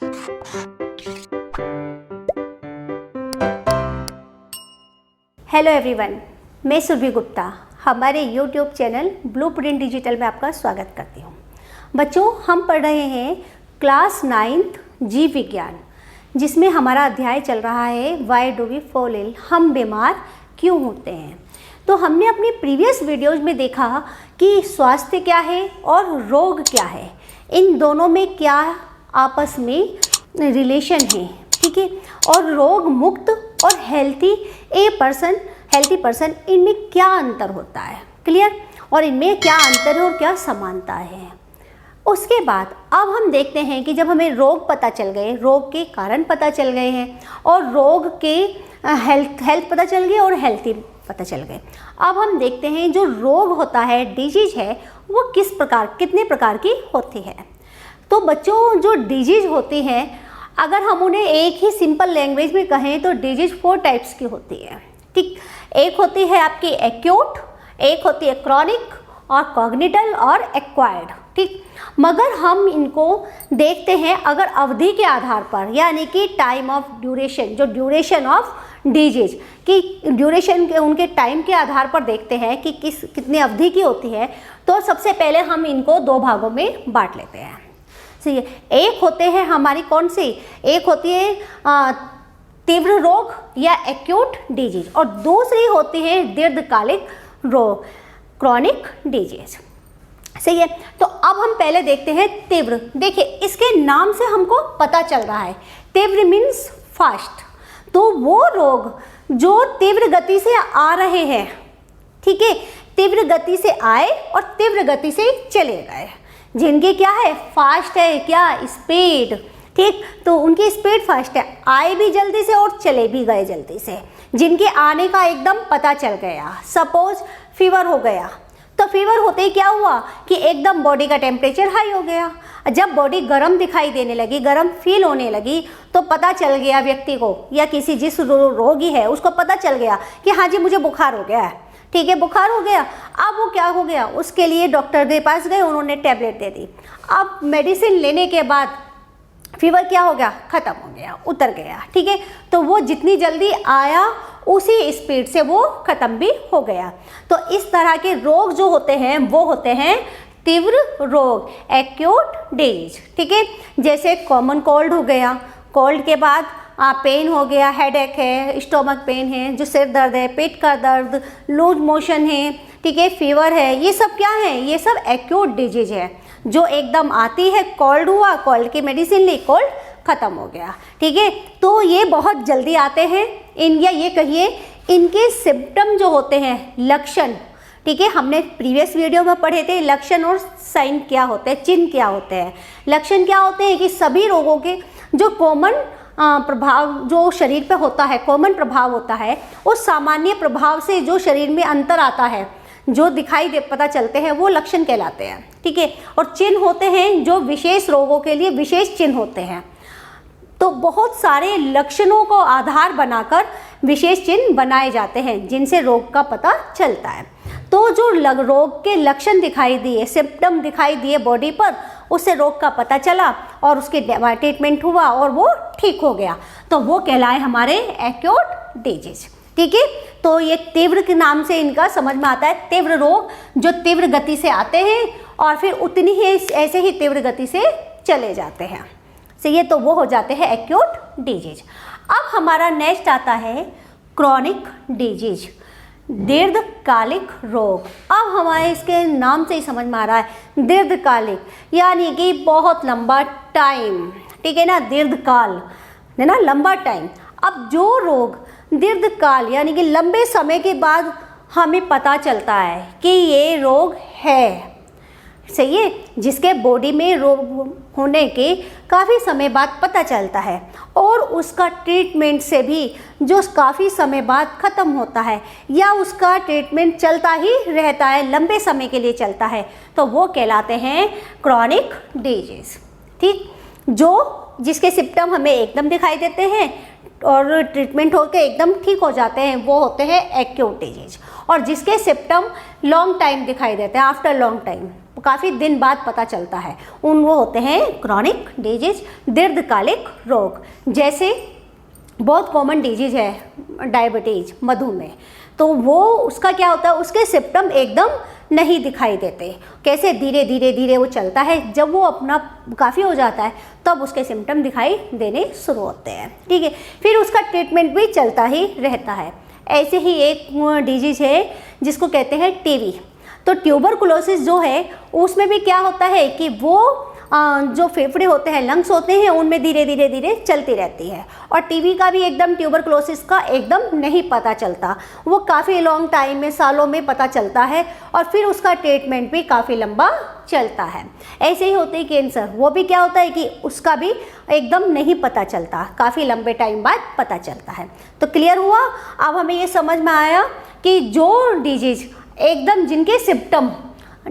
Hello everyone, मैं सुरभि गुप्ता हमारे YouTube channel blueprint digital में आपका स्वागत करती हूँ। बच्चों, हम पढ़ रहे हैं क्लास 9th जीव विज्ञान, जिसमें हमारा अध्याय चल रहा है why do we fall ill, हम बीमार क्यों होते हैं। तो हमने अपनी प्रीवियस वीडियोज में देखा कि स्वास्थ्य क्या है और रोग क्या है, इन दोनों में क्या आपस में रिलेशन है, ठीक है। और रोग मुक्त और हेल्थी पर्सन इनमें क्या अंतर होता है, क्लियर, और इनमें क्या अंतर है और क्या समानता है। उसके बाद अब हम देखते हैं कि जब हमें रोग पता चल गए, रोग के कारण पता चल गए हैं और रोग के हेल्थ पता चल गई और हेल्थी पता चल गए, अब हम देखते हैं जो रोग होता है, डिजीज है, वो कितने प्रकार की होती है। तो बच्चों, जो डिजीज होती है, अगर हम उन्हें एक ही सिंपल लैंग्वेज में कहें तो डिजीज 4 टाइप्स की होती है, ठीक। एक होती है आपकी एक्यूट, एक होती है क्रॉनिक और कॉग्निटल और एक्वायर्ड, ठीक। मगर हम इनको देखते हैं अगर अवधि के आधार पर, यानी कि टाइम ऑफ ड्यूरेशन, जो ड्यूरेशन ऑफ डिजीज की ड्यूरेशन के उनके टाइम के आधार पर देखते हैं कि कितनी अवधि की होती है। तो सबसे पहले हम इनको 2 भागों में बांट लेते हैं। सही है, एक होते हैं हमारी कौन सी, एक होती है तीव्र रोग या एक्यूट डिजीज, और दूसरी होती है दीर्घकालिक रोग, क्रॉनिक डिजीज। सही है, तो अब हम पहले देखते हैं तीव्र। देखिए, इसके नाम से हमको पता चल रहा है, तीव्र मीन्स फास्ट, तो वो रोग जो तीव्र गति से आ रहे हैं, ठीक है, तीव्र गति से आए और तीव्र गति से चले गए, जिनके क्या है, फास्ट है, क्या स्पीड, ठीक, तो उनकी स्पीड फास्ट है, आए भी जल्दी से और चले भी गए जल्दी से, जिनके आने का एकदम पता चल गया। सपोज फीवर हो गया, तो फीवर होते ही क्या हुआ कि एकदम बॉडी का टेम्परेचर हाई हो गया। जब बॉडी गर्म दिखाई देने लगी, गर्म फील होने लगी, तो पता चल गया व्यक्ति को या किसी जिस रोगी है उसको पता चल गया कि हाँ जी मुझे बुखार हो गया है, ठीक है, बुखार हो गया। अब वो क्या हो गया, उसके लिए डॉक्टर के पास गए, उन्होंने टैबलेट दे दी। अब मेडिसिन लेने के बाद फीवर क्या हो गया, ख़त्म हो गया, उतर गया, ठीक है। तो वो जितनी जल्दी आया उसी स्पीड से वो ख़त्म भी हो गया। तो इस तरह के रोग जो होते हैं वो होते हैं तीव्र रोग, एक्यूट डिजीज, ठीक है। जैसे कॉमन कोल्ड हो गया, कोल्ड के बाद पेन हो गया, हेडेक है, स्टोमक पेन है, जो सिर दर्द है, पेट का दर्द, लूज मोशन है, ठीक है, फीवर है, ये सब क्या है, ये सब एक्यूट डिजीज है जो एकदम आती है। कोल्ड हुआ, कोल्ड की मेडिसिन ली, कोल्ड ख़त्म हो गया, ठीक है। तो ये बहुत जल्दी आते हैं या ये कहिए इनके सिम्टम जो होते हैं, लक्षण, ठीक है, हमने प्रीवियस वीडियो में पढ़े थे लक्षण और साइन क्या होते हैं, चिन्ह क्या होते हैं। लक्षण क्या होते हैं कि सभी रोगों के जो कॉमन प्रभाव जो शरीर पे होता है, कॉमन प्रभाव होता है, उस सामान्य प्रभाव से जो शरीर में अंतर आता है, जो दिखाई दे पता चलते हैं, वो लक्षण कहलाते हैं, ठीक है। और चिन्ह होते हैं जो विशेष रोगों के लिए विशेष चिन्ह होते हैं। तो बहुत सारे लक्षणों को आधार बनाकर विशेष चिन्ह बनाए जाते हैं जिनसे रोग का पता चलता है। तो जो रोग के लक्षण दिखाई दिए, सिम्टम दिखाई दिए बॉडी पर, उससे रोग का पता चला और उसके ट्रीटमेंट हुआ और वो ठीक हो गया, तो वो कहलाए हमारे एक्यूट डिजीज, ठीक है। तो ये तीव्र के नाम से इनका समझ में आता है, तीव्र रोग जो तीव्र गति से आते हैं और फिर उतनी ही ऐसे ही तीव्र गति से चले जाते हैं। सही है, तो वो हो जाते हैं एक्यूट डिजीज। अब हमारा नेक्स्ट आता है क्रॉनिक डिजीज, दीर्घकालिक रोग। अब हमारे इसके नाम से ही समझ में आ रहा है दीर्घकालिक, यानी कि बहुत लंबा टाइम, ठीक है ना, दीर्घकाल है ना, लंबा टाइम। अब जो रोग दीर्घकाल यानी कि लंबे समय के बाद हमें पता चलता है कि ये रोग है, सही है, जिसके बॉडी में रोग होने के काफ़ी समय बाद पता चलता है और उसका ट्रीटमेंट से भी जो काफ़ी समय बाद ख़त्म होता है या उसका ट्रीटमेंट चलता ही रहता है, लंबे समय के लिए चलता है, तो वो कहलाते हैं क्रॉनिक डिजीज, ठीक। जो जिसके सिम्टम हमें एकदम दिखाई देते हैं और ट्रीटमेंट होकर एकदम ठीक हो जाते हैं, वो होते हैं एक्यूट डिजीज। और जिसके सिम्टम लॉन्ग टाइम दिखाई देते हैं, आफ्टर लॉन्ग टाइम, काफ़ी दिन बाद पता चलता है, वो होते हैं क्रॉनिक डिजीज, दीर्घकालिक रोग। जैसे बहुत कॉमन डिजीज है डायबिटीज, मधुमेह, तो वो उसका क्या होता है, उसके सिम्टम एकदम नहीं दिखाई देते। कैसे धीरे धीरे धीरे वो चलता है, जब वो अपना काफ़ी हो जाता है तब उसके सिम्टम दिखाई देने शुरू होते हैं। ठीक है, फिर उसका ट्रीटमेंट भी चलता ही रहता है। ऐसे ही एक डिजीज है जिसको कहते हैं टीबी। तो ट्यूबरकुलोसिस जो है उसमें भी क्या होता है कि वो जो फेफड़े होते हैं, लंग्स होते हैं, उनमें धीरे धीरे धीरे चलती रहती है। और टीबी का भी एकदम, ट्यूबरकुलोसिस का एकदम नहीं पता चलता, वो काफ़ी लॉन्ग टाइम में, सालों में पता चलता है और फिर उसका ट्रीटमेंट भी काफ़ी लंबा चलता है। ऐसे ही होते हैं कैंसर, वो भी क्या होता है कि उसका भी एकदम नहीं पता चलता, काफ़ी लंबे टाइम बाद पता चलता है। तो क्लियर हुआ, अब हमें ये समझ में आया कि जो डिजीज एकदम, जिनके सिम्टम,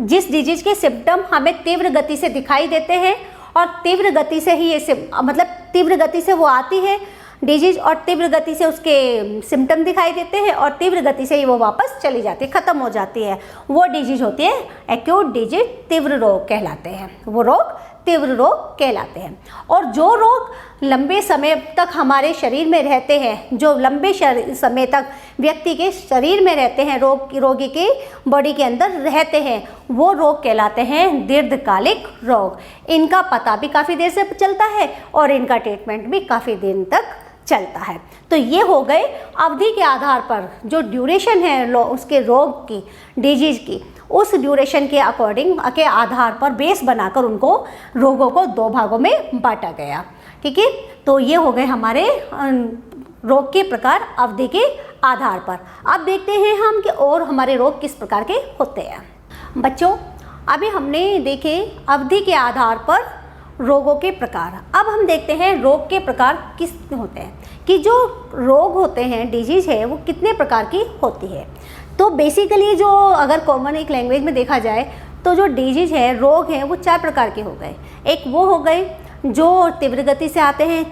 जिस डिजीज के सिम्टम हमें तीव्र गति से दिखाई देते हैं और तीव्र गति से ही ये मतलब तीव्र गति से वो आती है डिजीज और तीव्र गति से उसके सिम्टम दिखाई देते हैं और तीव्र गति से ही वो वापस चली जाती है, ख़त्म हो जाती है, वो डिजीज होती है एक्यूट डिजीज, तीव्र रोग कहलाते हैं। वो रोग तीव्र रोग कहलाते हैं। और जो रोग लंबे समय तक हमारे शरीर में रहते हैं, जो लंबे समय तक व्यक्ति के शरीर में रहते हैं, रोगी के बॉडी के अंदर रहते हैं, वो रोग कहलाते हैं दीर्घकालिक रोग। इनका पता भी काफ़ी देर से चलता है और इनका ट्रीटमेंट भी काफ़ी दिन तक चलता है। तो ये हो गए अवधि के आधार पर, जो ड्यूरेशन है उसके रोग की, डिजीज की, उस ड्यूरेशन के अकॉर्डिंग के आधार पर बेस बनाकर उनको रोगों को दो भागों में बांटा गया। ठीक है, तो ये हो गए हमारे रोग के प्रकार अवधि के आधार पर। अब देखते हैं हम कि और हमारे रोग किस प्रकार के होते हैं। बच्चों, अभी हमने देखे अवधि के आधार पर रोगों के प्रकार। अब हम देखते हैं रोग के प्रकार किस होते हैं, कि जो रोग होते हैं, डिजीज है, वो कितने प्रकार की होती है। तो बेसिकली जो अगर कॉमन एक लैंग्वेज में देखा जाए तो जो डिजीज है, रोग हैं, वो 4 प्रकार के हो गए। एक वो हो गए जो तीव्र गति से आते हैं,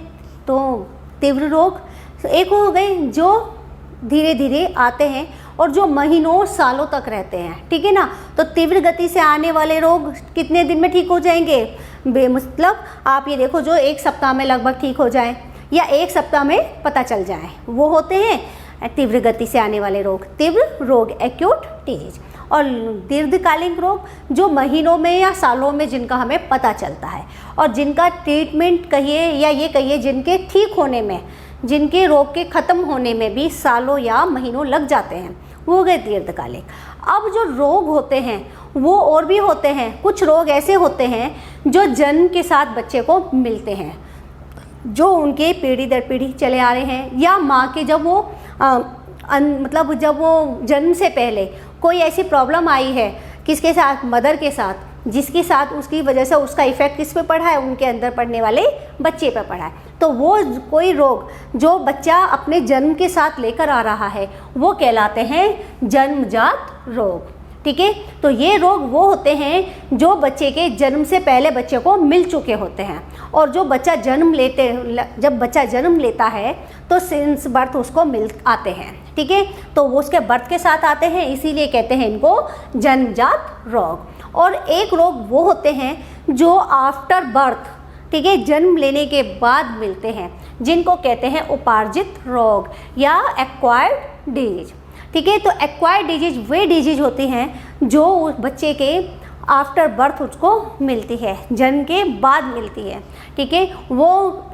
तो तीव्र रोग। एक हो गए जो धीरे धीरे आते हैं और जो महीनों सालों तक रहते हैं। ठीक है ना, तो तीव्र गति से आने वाले रोग कितने दिन में ठीक हो जाएंगे, मतलब आप ये देखो, जो 1 सप्ताह में लगभग ठीक हो जाए या 1 सप्ताह में पता चल जाए, वो होते हैं तीव्र गति से आने वाले रोग, तीव्र रोग, एक्यूट डिजीज। और दीर्घकालिक रोग जो महीनों में या सालों में जिनका हमें पता चलता है और जिनका ट्रीटमेंट कहिए या ये कहिए जिनके ठीक होने में, जिनके रोग के ख़त्म होने में भी सालों या महीनों लग जाते हैं, वो हो गए दीर्घकालिक। अब जो रोग होते हैं वो और भी होते हैं। कुछ रोग ऐसे होते हैं जो जन्म के साथ बच्चे को मिलते हैं, जो उनके पीढ़ी दर पीढ़ी चले आ रहे हैं, या माँ के जब वो मतलब जब वो जन्म से पहले कोई ऐसी प्रॉब्लम आई है किसके साथ, मदर के साथ, जिसके साथ उसकी वजह से उसका इफेक्ट किस पे पड़ा है, उनके अंदर पड़ने वाले बच्चे पे पड़ा है। तो वो कोई रोग जो बच्चा अपने जन्म के साथ लेकर आ रहा है वो कहलाते हैं जन्मजात रोग। ठीक है, तो ये रोग वो होते हैं जो बच्चे के जन्म से पहले बच्चे को मिल चुके होते हैं और जो बच्चा जब बच्चा जन्म लेता है तो सिंस बर्थ उसको मिल आते हैं। ठीक है, तो वो उसके बर्थ के साथ आते हैं, इसीलिए कहते हैं इनको जन्मजात रोग। और एक रोग वो होते हैं जो आफ्टर बर्थ, ठीक है, जन्म लेने के बाद मिलते हैं, जिनको कहते हैं उपार्जित रोग या एक्वायर्ड डिजीज। ठीक है, तो एक्वायर्ड डिजीज वे डिजीज होती हैं जो बच्चे के आफ्टर बर्थ उसको मिलती है, जन्म के बाद मिलती है। ठीक है, वो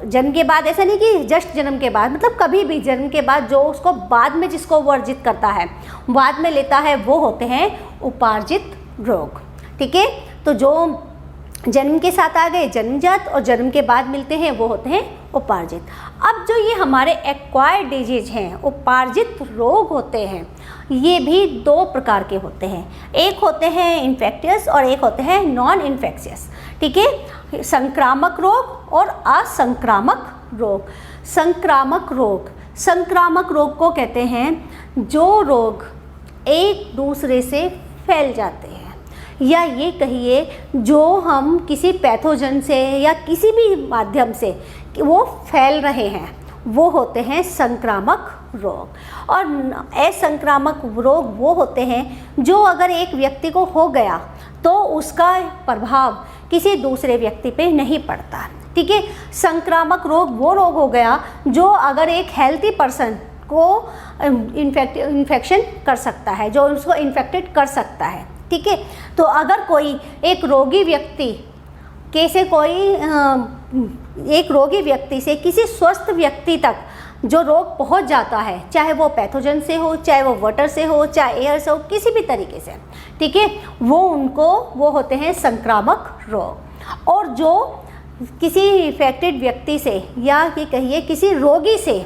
जन्म के बाद, ऐसा नहीं कि जस्ट जन्म के बाद, मतलब कभी भी जन्म के बाद जो उसको बाद में जिसको वो अर्जित करता है, बाद में लेता है, वो होते हैं उपार्जित रोग। ठीक है, तो जो जन्म के साथ आ गए जन्मजात और जन्म के बाद मिलते हैं वो होते हैं उपार्जित। अब जो ये हमारे एक्वायर्ड डिजीज हैं, उपार्जित रोग होते हैं, ये भी 2 प्रकार के होते हैं। एक होते हैं इन्फेक्टियस और एक होते हैं नॉन इन्फेक्शियस। ठीक है, संक्रामक रोग और असंक्रामक रोग। संक्रामक रोग को कहते हैं जो रोग एक दूसरे से फैल जाते हैं, या ये कहिए जो हम किसी पैथोजन से या किसी भी माध्यम से वो फैल रहे हैं, वो होते हैं संक्रामक रोग। और असंक्रामक रोग वो होते हैं जो अगर एक व्यक्ति को हो गया तो उसका प्रभाव किसी दूसरे व्यक्ति पे नहीं पड़ता। ठीक है, संक्रामक रोग वो रोग हो गया जो अगर एक हेल्थी पर्सन को इन्फेक्शन कर सकता है, जो उसको इन्फेक्टेड कर सकता है। ठीक है, तो अगर कोई एक रोगी व्यक्ति से किसी स्वस्थ व्यक्ति तक जो रोग पहुंच जाता है, चाहे वो पैथोजन से हो, चाहे वो वाटर से हो, चाहे एयर से हो, किसी भी तरीके से, ठीक है, वो होते हैं संक्रामक रोग। और जो किसी इन्फेक्टेड व्यक्ति से या ये कहिए किसी रोगी से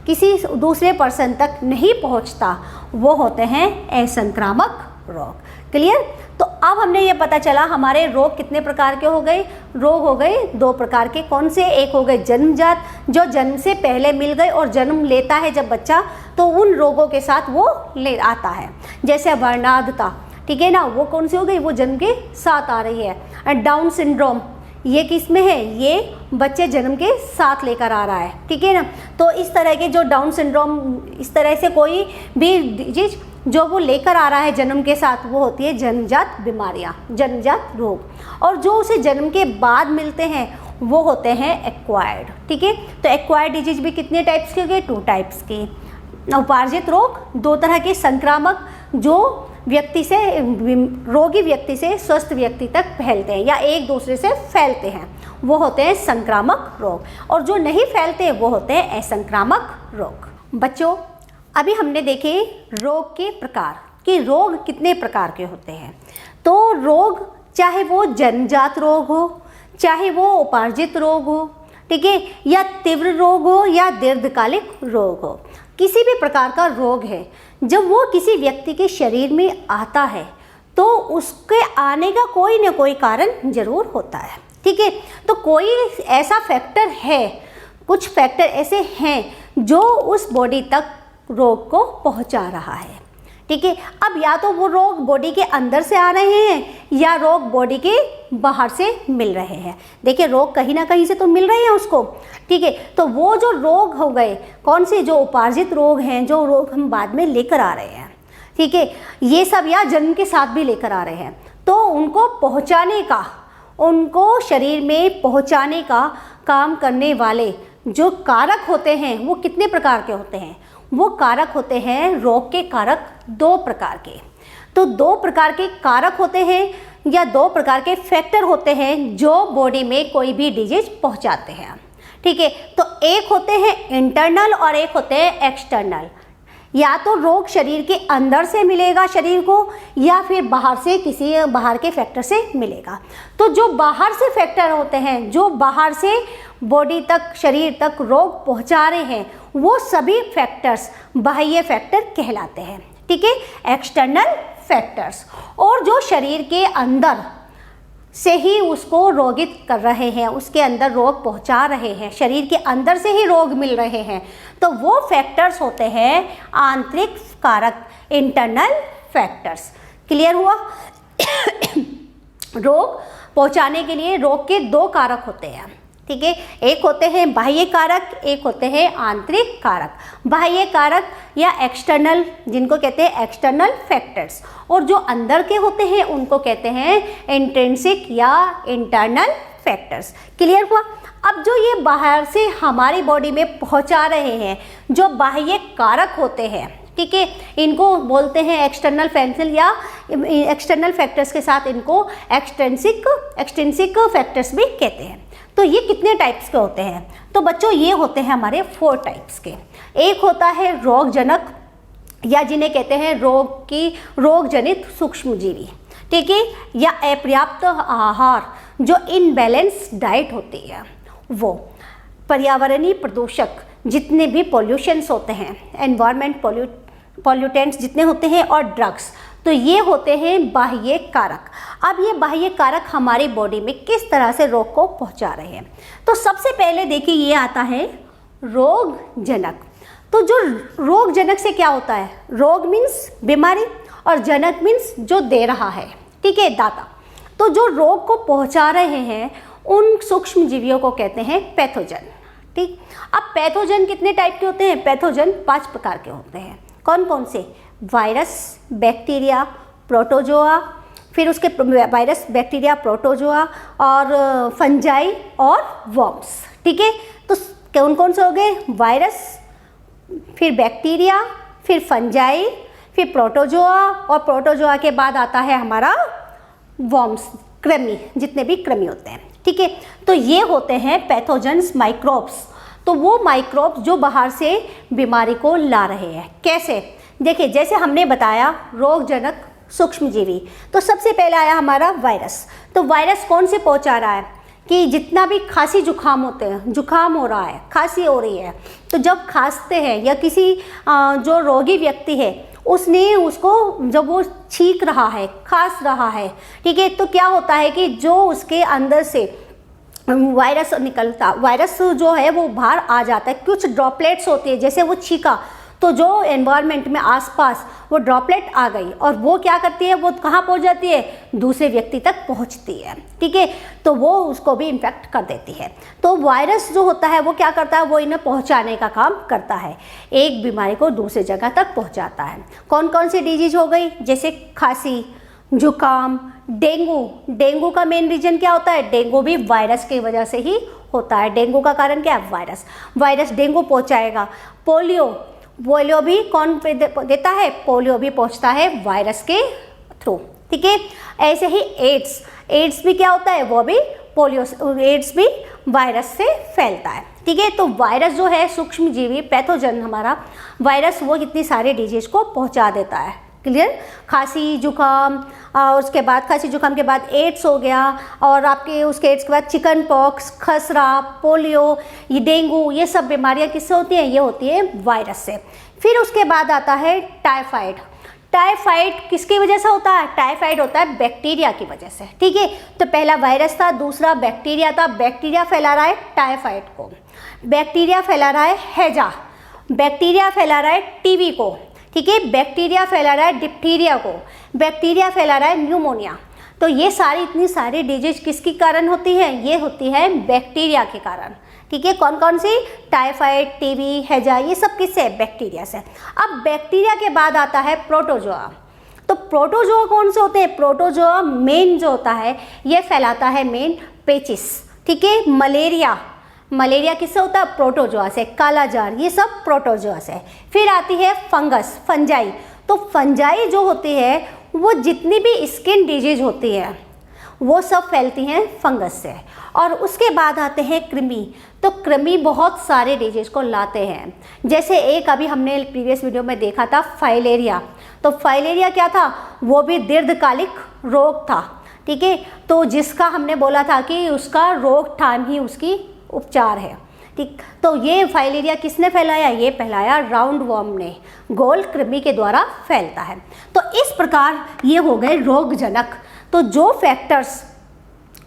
किसी दूसरे पर्सन तक नहीं पहुंचता, वो होते हैं असंक्रामक रोग। क्लियर? तो अब हमने ये पता चला हमारे रोग कितने प्रकार के हो गए। रोग हो गए 2 प्रकार के। कौन से? एक हो गए जन्मजात, जो जन्म से पहले मिल गए और जन्म लेता है जब बच्चा, तो उन रोगों के साथ वो ले आता है, जैसे वर्णांधता। ठीक है ना, वो कौन सी हो गई? वो जन्म के साथ आ रही है। डाउन सिंड्रोम, ये किस में है? ये बच्चे जन्म के साथ लेकर आ रहा है। ठीक है ना, तो इस तरह के जो डाउन सिंड्रोम, इस तरह से कोई भी डिजीज जो वो लेकर आ रहा है जन्म के साथ, वो होती है जन्मजात बीमारियां, जन्मजात रोग। और जो उसे जन्म के बाद मिलते हैं वो होते हैं एक्वायर्ड। ठीक है, तो एक्वायर्ड डिजीज भी कितने टाइप्स के हो गए? 2 टाइप्स के। उपार्जित रोग 2 तरह के, संक्रामक जो रोगी व्यक्ति से स्वस्थ व्यक्ति तक फैलते हैं या एक दूसरे से फैलते हैं, वो होते हैं संक्रामक रोग। और जो नहीं फैलते वो होते हैं असंक्रामक रोग। बच्चों, अभी हमने देखे रोग के प्रकार कि रोग कितने प्रकार के होते हैं। तो रोग चाहे वो जन्मजात रोग हो, चाहे वो उपार्जित रोग हो, ठीक है, या तीव्र रोग हो या दीर्घकालिक रोग हो, किसी भी प्रकार का रोग है, जब वो किसी व्यक्ति के शरीर में आता है तो उसके आने का कोई न कोई कारण जरूर होता है। ठीक है, तो कोई ऐसा फैक्टर है, कुछ फैक्टर ऐसे हैं जो उस बॉडी तक रोग को पहुंचा रहा है। ठीक है, अब या तो वो रोग बॉडी के अंदर से आ रहे हैं या रोग बॉडी के बाहर से मिल रहे हैं। देखिए, रोग कहीं ना कहीं से तो मिल रहे हैं उसको। ठीक है, तो वो जो रोग हो गए, कौन से? जो उपार्जित रोग हैं, जो रोग हम बाद में लेकर आ रहे हैं, ठीक है, ये सब या जन्म के साथ भी लेकर आ रहे हैं, तो उनको पहुंचाने का, उनको शरीर में पहुंचाने का काम करने वाले जो कारक होते हैं वो कितने प्रकार के होते हैं? वो कारक होते हैं, रोग के कारक 2 प्रकार के। तो 2 प्रकार के कारक होते हैं या 2 प्रकार के फैक्टर होते हैं जो बॉडी में कोई भी डिजीज पहुंचाते हैं। ठीक है, तो एक होते हैं इंटरनल और एक होते हैं एक्सटर्नल। या तो रोग शरीर के अंदर से मिलेगा शरीर को, या फिर बाहर से किसी बाहर के फैक्टर से मिलेगा। तो जो बाहर से फैक्टर होते हैं, जो बाहर से बॉडी तक, शरीर तक रोग पहुंचा रहे हैं, वो सभी फैक्टर्स बाह्य फैक्टर कहलाते हैं। ठीक है, एक्सटर्नल फैक्टर्स। और जो शरीर के अंदर से ही उसको रोगित कर रहे हैं, उसके अंदर रोग पहुंचा रहे हैं, शरीर के अंदर से ही रोग मिल रहे हैं, तो वो फैक्टर्स होते हैं आंतरिक कारक, इंटरनल फैक्टर्स। क्लियर हुआ? रोग पहुंचाने के लिए रोग के 2 कारक होते हैं। ठीक है, एक होते हैं बाह्य कारक, एक होते हैं आंतरिक कारक। बाह्य कारक या एक्सटर्नल, जिनको कहते हैं एक्सटर्नल फैक्टर्स, और जो अंदर के होते हैं उनको कहते हैं इंट्रिंसिक या इंटरनल फैक्टर्स। क्लियर हुआ? अब जो ये बाहर से हमारी बॉडी में पहुंचा रहे हैं, जो बाह्य कारक होते हैं, ठीक है, इनको बोलते हैं एक्सटर्नल फैक्टर, या एक्सटर्नल फैक्टर्स के साथ इनको एक्सट्रिंसिक फैक्टर्स भी कहते हैं। तो ये कितने टाइप्स के होते हैं? तो बच्चों, ये होते हैं हमारे 4 टाइप्स के। एक होता है रोगजनक, या जिन्हें कहते हैं रोग जनित सूक्ष्मजीवी, ठीक है, या अपर्याप्त आहार, जो इनबैलेंस डाइट होती है, वो पर्यावरणीय प्रदूषक जितने भी पॉल्यूशंस होते हैं, एनवायरमेंट पॉल्यूटेंट्स जितने होते हैं, और ड्रग्स, तो ये होते हैं बाह्य कारक। अब ये बाह्य कारक हमारी बॉडी में किस तरह से रोग को पहुंचा रहे हैं? तो सबसे पहले देखिए, ये आता है रोगजनक। तो जो रोगजनक से क्या होता है? रोग मीन्स बीमारी और जनक मीन्स जो दे रहा है, ठीक है, दाता। तो जो रोग को पहुंचा रहे हैं उन सूक्ष्म जीवियों को कहते हैं पैथोजन। ठीक, अब पैथोजन कितने टाइप के होते हैं? पैथोजन 5 प्रकार के होते हैं। कौन कौन से? वायरस, बैक्टीरिया, प्रोटोजोआ, फिर उसके वायरस, बैक्टीरिया, प्रोटोजोआ और फंजाई और वर्म्स। ठीक है, तो कौन कौन से हो गए? वायरस, फिर बैक्टीरिया, फिर फंजाई, फिर प्रोटोजोआ, और प्रोटोजोआ के बाद आता है हमारा वर्म्स, कृमि, जितने भी कृमि होते हैं। ठीक है, तो ये होते हैं पैथोजेंस माइक्रोब्स। तो वो माइक्रोब्स जो बाहर से बीमारी को ला रहे हैं। कैसे? देखिए, जैसे हमने बताया रोगजनक सूक्ष्मजीवी, तो सबसे पहले आया हमारा वायरस। तो वायरस कौन से पहुंचा रहा है कि जितना भी खांसी जुकाम होते हैं, जुकाम हो रहा है, खांसी हो रही है, तो जब खांसते हैं या किसी जो रोगी व्यक्ति है उसने उसको, जब वो छींक रहा है, खांस रहा है, ठीक है, तो क्या होता है कि जो उसके अंदर से वायरस निकलता, वायरस जो है वो बाहर आ जाता है, कुछ ड्रॉपलेट्स होती है, जैसे वो छींका तो जो एनवायरनमेंट में आसपास वो ड्रॉपलेट आ गई और वो क्या करती है, वो कहाँ पहुँच जाती है? दूसरे व्यक्ति तक पहुँचती है। ठीक है, तो वो उसको भी इन्फेक्ट कर देती है। तो वायरस जो होता है वो क्या करता है? वो इन्हें पहुँचाने का काम करता है, एक बीमारी को दूसरी जगह तक पहुँचाता है। कौन कौन सी डिजीज हो गई? जैसे खांसी, जुकाम, डेंगू। डेंगू का मेन रीजन क्या होता है? डेंगू भी वायरस की वजह से ही होता है। डेंगू का कारण क्या है? वायरस। वायरस डेंगू पहुँचाएगा। पोलियो, पोलियो भी कौन देता है? पोलियो भी पहुंचता है वायरस के थ्रू। ठीक है, ऐसे ही एड्स, एड्स भी क्या होता है? वो भी पोलियो, एड्स भी वायरस से फैलता है। ठीक है, तो वायरस जो है सूक्ष्मजीवी पैथोजन हमारा वायरस, वो कितनी सारे डिजीज को पहुंचा देता है। क्लियर? खांसी जुकाम, उसके बाद खांसी जुकाम के बाद एड्स हो गया, और आपके उसके एड्स के बाद चिकन पॉक्स, खसरा, पोलियो, ये डेंगू, ये सब बीमारियां किससे होती हैं? ये होती है वायरस से। फिर उसके बाद आता है टाइफाइड। टाइफाइड किसकी वजह से होता है? टाइफाइड होता है बैक्टीरिया की वजह से। ठीक है, तो पहला वायरस था, दूसरा बैक्टीरिया था। बैक्टीरिया फैला रहा है टाइफाइड को, बैक्टीरिया फैला रहा है हैजा, बैक्टीरिया फैला रहा है टीबी को। ठीक है, बैक्टीरिया फैला रहा है डिप्थीरिया को, बैक्टीरिया फैला रहा है न्यूमोनिया। तो ये सारी इतनी सारी डिजीज किसके कारण होती है? ये होती है बैक्टीरिया के कारण। ठीक है, कौन कौन सी? टाइफाइड, टीबी, हैजा, ये सब किससे? बैक्टीरिया से। अब बैक्टीरिया के बाद आता है प्रोटोजोआ। तो प्रोटोजोआ कौन से होते हैं? प्रोटोजोआ मेन जो होता है ये फैलाता है मेन पेचिस। ठीक है, मलेरिया, मलेरिया किससे होता है? प्रोटोजोआ से। कालाजार, ये सब प्रोटोजोआ से। फिर आती है फंगस, फंजाई। तो फंजाई जो होती है वो जितनी भी स्किन डिजीज होती है वो सब फैलती हैं फंगस से। और उसके बाद आते हैं कृमि। तो कृमि बहुत सारे डिजीज को लाते हैं, जैसे एक अभी हमने प्रीवियस वीडियो में देखा था फाइलेरिया। तो फाइलेरिया क्या था? वो भी दीर्घकालिक रोग था। ठीक है, तो जिसका हमने बोला था कि उसका रोकथाम ही उसकी उपचार है। ठीक, तो ये फाइलेरिया किसने फैलाया? ये फैलाया राउंड वॉर्म ने, गोल कृमि के द्वारा फैलता है। तो इस प्रकार ये हो गए रोगजनक। तो जो फैक्टर्स,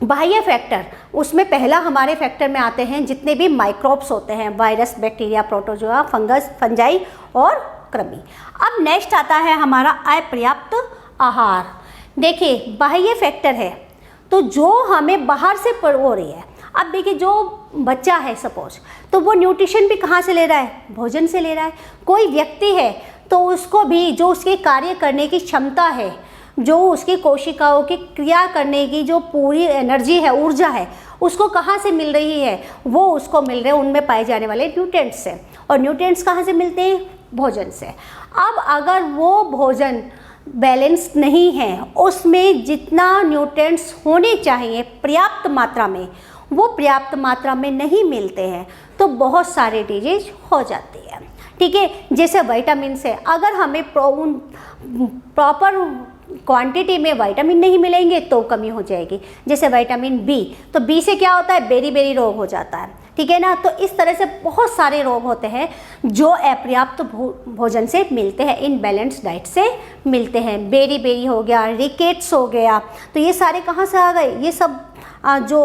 बाह्य फैक्टर, उसमें पहला हमारे फैक्टर में आते हैं जितने भी माइक्रोब्स होते हैं, virus, bacteria, protozoa, fungus, fungi और कृमि। अब नेक्स्ट आता है हमारा अपर्याप्त आहार। देखिए, बाह्य फैक्टर है तो जो हमें बाहर से हो रही है। अब देखिए, जो बच्चा है सपोज, तो वो न्यूट्रिशन भी कहाँ से ले रहा है? भोजन से ले रहा है। कोई व्यक्ति है तो उसको भी जो उसके कार्य करने की क्षमता है, जो उसकी कोशिकाओं की क्रिया करने की जो पूरी एनर्जी है, ऊर्जा है, उसको कहाँ से मिल रही है? वो उसको मिल रहे हैं उनमें पाए जाने वाले न्यूट्रिएंट्स से। और न्यूट्रिएंट्स कहाँ से मिलते हैं? भोजन से। अब अगर वो भोजन बैलेंस नहीं है, उसमें जितना न्यूट्रिएंट्स होने चाहिए पर्याप्त मात्रा में, वो पर्याप्त मात्रा में नहीं मिलते हैं, तो बहुत सारे डिजीज हो जाती है। ठीक है, जैसे विटामिन से, अगर हमें प्रॉपर क्वांटिटी में विटामिन नहीं मिलेंगे तो कमी हो जाएगी। जैसे विटामिन बी, तो बी से क्या होता है? बेरी बेरी रोग हो जाता है। ठीक है ना, तो इस तरह से बहुत सारे रोग होते हैं जो अपर्याप्त भोजन से मिलते हैं, इनबैलेंस डाइट से मिलते हैं। बेरी बेरी हो गया, रिकेट्स हो गया, तो ये सारे कहाँ से आ गए? ये सब जो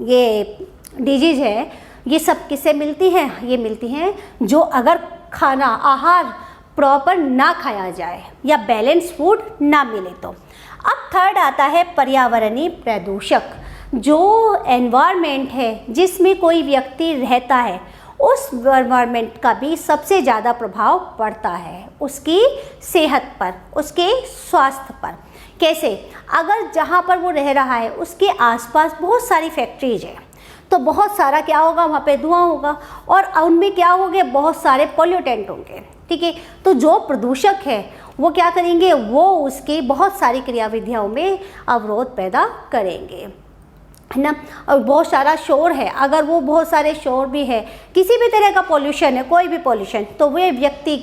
ये डिजीज है ये सब किससे मिलती हैं? ये मिलती हैं जो अगर खाना, आहार प्रॉपर ना खाया जाए या बैलेंस फूड ना मिले तो। अब थर्ड आता है पर्यावरणीय प्रदूषक। जो एनवायरनमेंट है जिसमें कोई व्यक्ति रहता है, उस एनवायरनमेंट का भी सबसे ज़्यादा प्रभाव पड़ता है उसकी सेहत पर, उसके स्वास्थ्य पर। कैसे? अगर जहाँ पर वो रह रहा है उसके आसपास बहुत सारी फैक्ट्रीज है तो बहुत सारा क्या होगा, वहाँ पे धुआं होगा और उनमें क्या होंगे, बहुत सारे पोल्यूटेंट होंगे। ठीक है, तो जो प्रदूषक है वो क्या करेंगे, वो उसकी बहुत सारी क्रियाविधियों में अवरोध पैदा करेंगे, है ना। और बहुत सारा शोर है, अगर वो बहुत सारे शोर भी है, किसी भी तरह का पॉल्यूशन है, कोई भी पॉल्यूशन, तो वे व्यक्ति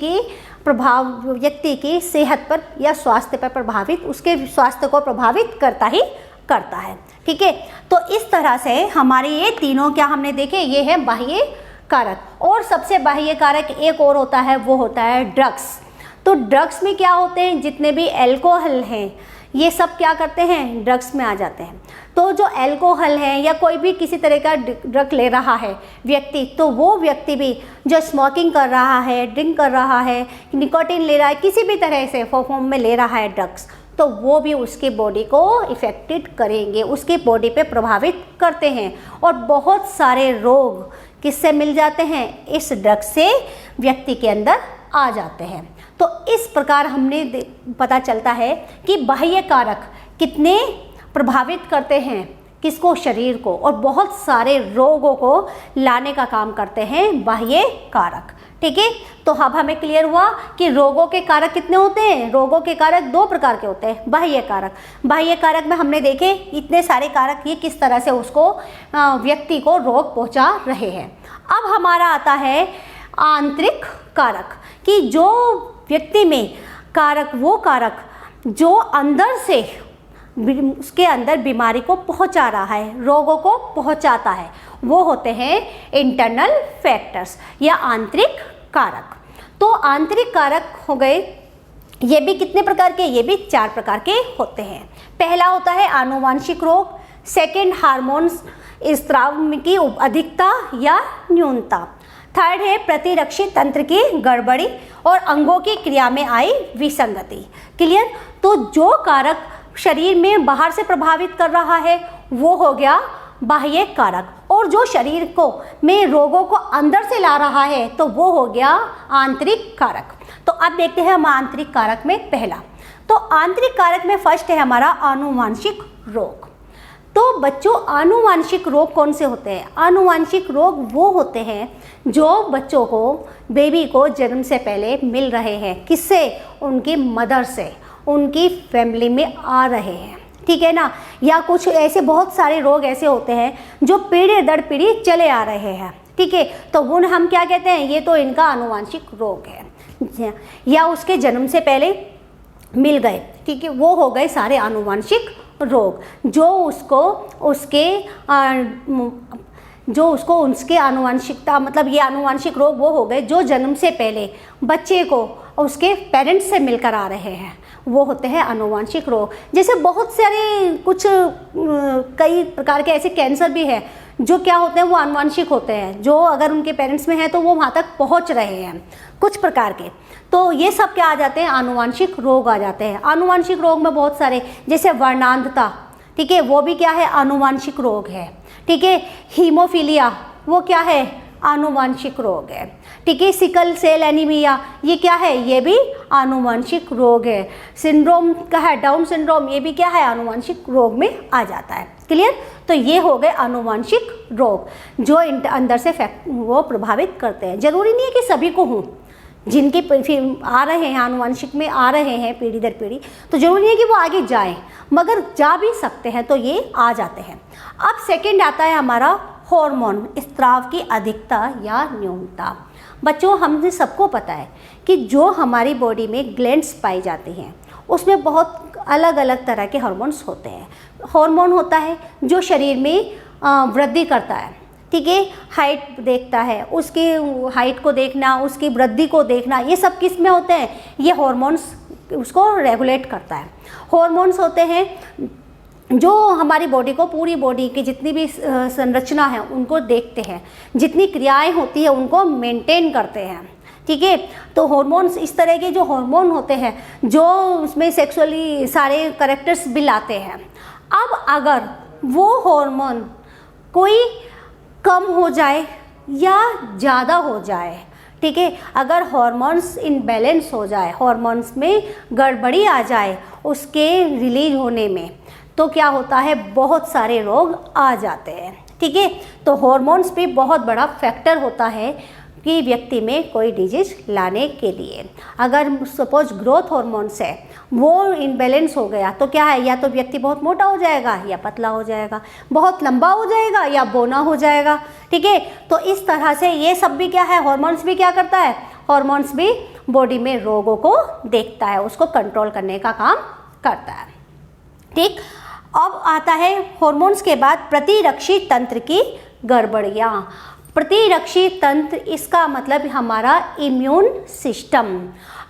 की सेहत पर या स्वास्थ्य पर प्रभावित, उसके स्वास्थ्य को प्रभावित करता ही करता है। ठीक है, तो इस तरह से हमारे ये तीनों क्या हमने देखे, ये है बाह्य कारक। और सबसे बाह्य कारक एक और होता है, वो होता है ड्रग्स। तो ड्रग्स में क्या होते हैं, जितने भी अल्कोहल हैं ये सब क्या करते हैं, ड्रग्स में आ जाते हैं। तो जो अल्कोहल है या कोई भी किसी तरह का ड्रग ले रहा है व्यक्ति, तो वो व्यक्ति भी जो स्मोकिंग कर रहा है, ड्रिंक कर रहा है, निकोटीन ले रहा है, किसी भी तरह से फॉर्म में ले रहा है ड्रग्स, तो वो भी उसकी बॉडी को इफेक्टेड करेंगे, उसकी बॉडी पे प्रभावित करते हैं। और बहुत सारे रोग किससे मिल जाते हैं, इस ड्रग से व्यक्ति के अंदर आ जाते हैं। तो इस प्रकार हमने पता चलता है कि बाह्य कारक कितने प्रभावित करते हैं किसको, शरीर को, और बहुत सारे रोगों को लाने का काम करते हैं बाह्य कारक। ठीक है, तो अब हमें क्लियर हुआ कि रोगों के कारक कितने होते हैं। रोगों के कारक दो प्रकार के होते हैं, बाह्य कारक। बाह्य कारक में हमने देखे इतने सारे कारक, ये किस तरह से उसको व्यक्ति को रोग पहुंचा रहे हैं। अब हमारा आता है आंतरिक कारक, कि जो व्यक्ति में कारक, वो कारक जो अंदर से उसके अंदर बीमारी को पहुंचा रहा है, रोगों को पहुंचाता है, वो होते हैं इंटरनल फैक्टर्स या आंतरिक कारक। तो आंतरिक कारक हो गए, ये भी कितने प्रकार के, ये भी 4 प्रकार के होते हैं। पहला होता है आनुवांशिक रोग, सेकंड हार्मोन्स स्राव की अधिकता या न्यूनता, थर्ड है प्रतिरक्षी तंत्र की गड़बड़ी और अंगों की क्रिया में आई विसंगति। क्लियर? तो जो कारक शरीर में बाहर से प्रभावित कर रहा है वो हो गया बाह्य कारक, और जो शरीर को में रोगों को अंदर से ला रहा है तो वो हो गया आंतरिक कारक। तो अब देखते हैं हम आंतरिक कारक में पहला। तो आंतरिक कारक में फर्स्ट है हमारा आनुवांशिक रोग। तो बच्चों, आनुवांशिक रोग कौन से होते हैं? आनुवांशिक रोग वो होते हैं जो बच्चों को, बेबी को जन्म से पहले मिल रहे हैं। किससे? उनकी मदर से, उनकी फैमिली में आ रहे हैं। ठीक है ना। या कुछ ऐसे बहुत सारे रोग ऐसे होते हैं जो पीढ़ी दर पीढ़ी चले आ रहे हैं। ठीक है, तो वो हम क्या कहते हैं, ये तो इनका आनुवांशिक रोग है, या उसके जन्म से पहले मिल गए। ठीक है, वो हो गए सारे आनुवांशिक रोग जो उसके आनुवांशिकता, मतलब ये आनुवांशिक रोग वो हो गए जो जन्म से पहले बच्चे को उसके पेरेंट्स से मिलकर आ रहे हैं, वो होते हैं आनुवांशिक रोग। जैसे बहुत सारे कुछ कई प्रकार के ऐसे कैंसर भी है जो क्या होते हैं, वो आनुवांशिक होते हैं, जो अगर उनके पेरेंट्स में है तो वो वहाँ तक पहुँच रहे हैं कुछ प्रकार के। तो ये सब क्या आ जाते हैं, आनुवांशिक रोग आ जाते हैं। आनुवांशिक रोग में बहुत सारे, जैसे वर्णांधता, ठीक है, वो भी क्या है, आनुवांशिक रोग है। ठीक है, हीमोफीलिया वो क्या है, आनुवांशिक रोग है। ठीक है, सिकल सेल एनीमिया ये क्या है, ये भी आनुवांशिक रोग है। सिंड्रोम का है, डाउन सिंड्रोम, ये भी क्या है, आनुवांशिक रोग में आ जाता है। क्लियर? तो ये हो गए आनुवांशिक रोग जो अंदर से वो प्रभावित करते हैं। जरूरी नहीं है कि सभी को हों, जिनके आ रहे हैं आनुवांशिक में आ रहे हैं पीढ़ी दर पीढ़ी, तो जरूरी नहीं है कि वो आगे जाएं, मगर जा भी सकते हैं, तो ये आ जाते हैं। अब सेकंड आता है हमारा हार्मोन स्राव की अधिकता या न्यूनता। बच्चों, हमने सबको पता है कि जो हमारी बॉडी में ग्लैंड्स पाई जाती हैं उसमें बहुत अलग अलग तरह के हार्मोन्स होते हैं। हार्मोन होता है जो शरीर में वृद्धि करता है। ठीक है, हाइट देखता है, उसकी हाइट को देखना, उसकी वृद्धि को देखना, ये सब किस में होते हैं, ये हार्मोन्स उसको रेगुलेट करता है। हार्मोन्स होते हैं जो हमारी बॉडी को, पूरी बॉडी की जितनी भी संरचना है उनको देखते हैं, जितनी क्रियाएं होती है उनको मेंटेन करते हैं। ठीक है, तो हार्मोन्स इस तरह के जो हार्मोन होते हैं जो उसमें सेक्सुअली सारे कैरेक्टर्स भी लाते हैं। अब अगर वो हार्मोन कोई कम हो जाए या ज़्यादा हो जाए, ठीक है। अगर हार्मोन्स इनबैलेंस हो जाए, हार्मोन्स में गड़बड़ी आ जाए उसके रिलीज होने में, तो क्या होता है, बहुत सारे रोग आ जाते हैं, ठीक है। तो हार्मोन्स भी बहुत बड़ा फैक्टर होता है कि व्यक्ति में कोई डिजीज लाने के लिए। अगर सपोज ग्रोथ हार्मोन्स है वो इनबैलेंस हो गया तो क्या है, या तो व्यक्ति बहुत मोटा हो जाएगा या पतला हो जाएगा, बहुत लंबा हो जाएगा या बौना हो जाएगा, ठीक है। तो इस तरह से ये सब भी क्या है, हार्मोन्स भी क्या करता है, हार्मोन्स भी बॉडी में रोगों को देखता है, उसको कंट्रोल करने का काम करता है, ठीक। अब आता है हार्मोन्स के बाद प्रतिरक्षी तंत्र की गड़बड़ियाँ। प्रतिरक्षी तंत्र, इसका मतलब हमारा इम्यून सिस्टम।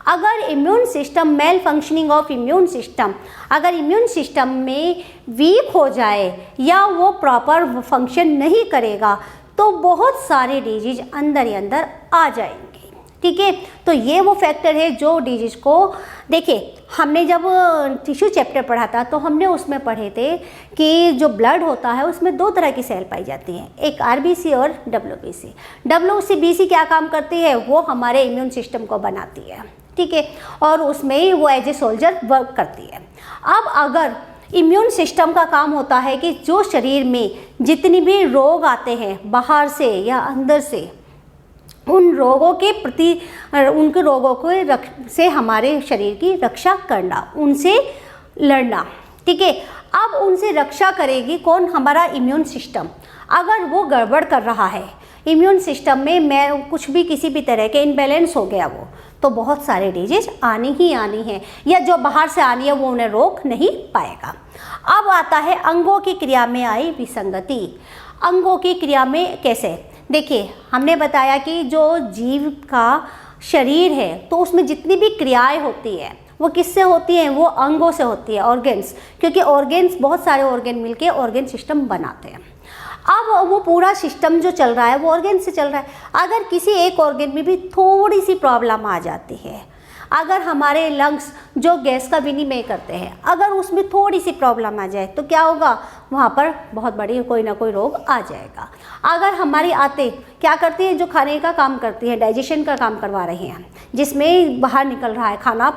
अगर immune system, malfunctioning of immune system, अगर इम्यून सिस्टम में वीक हो जाए या वो प्रॉपर फंक्शन नहीं करेगा तो बहुत सारे डिजीज अंदर ही अंदर आ जाएंगे, ठीक है। तो ये वो फैक्टर है जो डिजीज को, देखिए हमने जब टिश्यू चैप्टर पढ़ा था तो हमने उसमें पढ़े थे कि जो ब्लड होता है उसमें दो तरह की सेल पाई जाती हैं, एक आरबीसी और डब्ल्यूबीसी। डब्ल्यूबीसी क्या काम करती है, वो हमारे इम्यून सिस्टम को बनाती है, ठीक है, और उसमें वो एज ए सोल्जर वर्क करती है। अब अगर इम्यून सिस्टम का काम होता है कि जो शरीर में जितनी भी रोग आते हैं बाहर से या अंदर से, उन रोगों के प्रति, उनके रोगों को से हमारे शरीर की रक्षा करना, उनसे लड़ना, ठीक है। अब उनसे रक्षा करेगी कौन, हमारा इम्यून सिस्टम। अगर वो गड़बड़ कर रहा है इम्यून सिस्टम में, मैं कुछ भी किसी भी तरह के इनबैलेंस हो गया वो, तो बहुत सारे डिजीज आनी ही आनी है, या जो बाहर से आनी है वो उन्हें रोक नहीं पाएगा। अब आता है अंगों की क्रिया में आई विसंगति। अंगों की क्रिया में कैसे, देखिए हमने बताया कि जो जीव का शरीर है तो उसमें जितनी भी क्रियाएं होती है वो किससे होती हैं, वो अंगों से होती है, ऑर्गेन्स, क्योंकि ऑर्गेन्स, बहुत सारे ऑर्गेन मिलके ऑर्गेन सिस्टम बनाते हैं। अब वो पूरा सिस्टम जो चल रहा है वो ऑर्गेन से चल रहा है। अगर किसी एक ऑर्गेन में भी थोड़ी सी प्रॉब्लम आ जाती है, अगर हमारे लंग्स जो गैस का विनिमय करते हैं, अगर उसमें थोड़ी सी प्रॉब्लम आ जाए तो क्या होगा, वहाँ पर बहुत बड़ी कोई ना कोई रोग आ जाएगा। अगर हमारी आंतें क्या करती हैं, जो खाने का काम करती है, डाइजेशन का काम करवा रही हैं, जिसमें बाहर निकल रहा है, खाना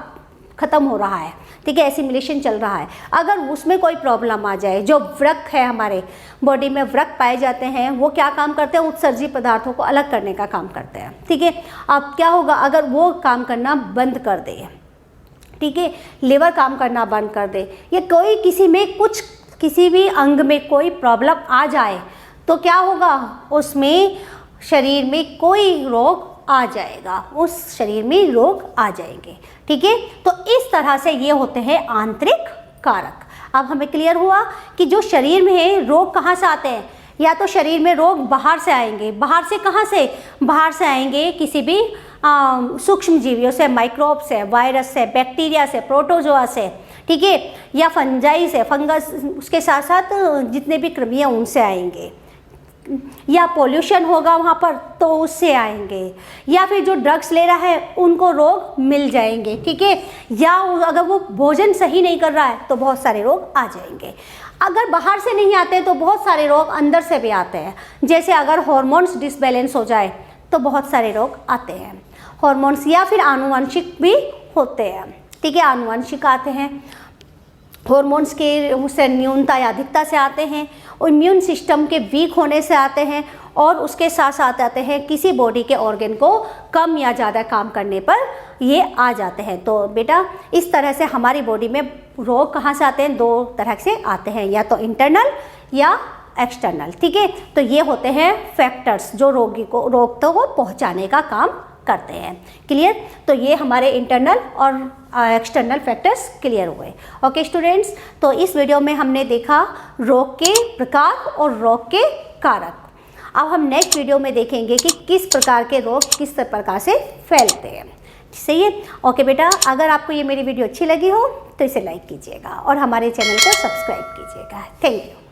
ख़त्म हो रहा है, ठीक है, एसिमिलेशन चल रहा है, अगर उसमें कोई प्रॉब्लम आ जाए, जो व्रक है हमारे बॉडी में व्रक पाए जाते हैं, वो क्या काम करते हैं, उत्सर्जी पदार्थों को अलग करने का काम करते हैं, ठीक है। अब क्या होगा, अगर वो काम करना बंद कर दे, ठीक है, लिवर काम करना बंद कर दे, या कोई किसी में कुछ, किसी भी अंग में कोई प्रॉब्लम आ जाए तो क्या होगा, उसमें शरीर में कोई रोग आ जाएगा, उस शरीर में रोग आ जाएंगे, ठीक है। तो इस तरह से ये होते हैं आंतरिक कारक। अब हमें क्लियर हुआ कि जो शरीर में है रोग कहाँ से आते हैं, या तो शरीर में रोग बाहर से आएंगे, बाहर से कहाँ से, बाहर से आएंगे किसी भी सूक्ष्म जीवियों से, माइक्रोब से, वायरस से, बैक्टीरिया से, प्रोटोजोआ से, ठीक है, या फंजाई से, फंगस, उसके साथ साथ जितने भी कृमियाँ उनसे आएंगे, या पोल्यूशन होगा वहाँ पर तो उससे आएंगे, या फिर जो ड्रग्स ले रहा है उनको रोग मिल जाएंगे, ठीक है, या अगर वो भोजन सही नहीं कर रहा है तो बहुत सारे रोग आ जाएंगे। अगर बाहर से नहीं आते तो बहुत सारे रोग अंदर से भी आते हैं, जैसे अगर हार्मोन्स डिसबैलेंस हो जाए तो बहुत सारे रोग आते हैं, हार्मोन्स, या फिर आनुवंशिक भी होते हैं, ठीक है, आनुवंशिक आते हैं, हार्मोन्स के उससे न्यूनता या अधिकता से आते हैं, इम्यून सिस्टम के वीक होने से आते हैं, और उसके साथ साथ आते हैं किसी बॉडी के ऑर्गन को कम या ज़्यादा काम करने पर ये आ जाते हैं। तो बेटा इस तरह से हमारी बॉडी में रोग कहाँ से आते हैं, दो तरह से आते हैं, या तो इंटरनल या एक्सटर्नल, ठीक है। तो ये होते हैं फैक्टर्स जो रोगी को, रोग तो को पहुँचाने का काम करते हैं। क्लियर, तो ये हमारे इंटरनल और एक्सटर्नल फैक्टर्स क्लियर हुए। ओके स्टूडेंट्स, तो इस वीडियो में हमने देखा रोग के प्रकार और रोग के कारक। अब हम नेक्स्ट वीडियो में देखेंगे कि किस प्रकार के रोग किस प्रकार से फैलते हैं। सही है, ओके बेटा, अगर आपको ये मेरी वीडियो अच्छी लगी हो तो इसे लाइक कीजिएगा और हमारे चैनल को सब्सक्राइब कीजिएगा। Thank you.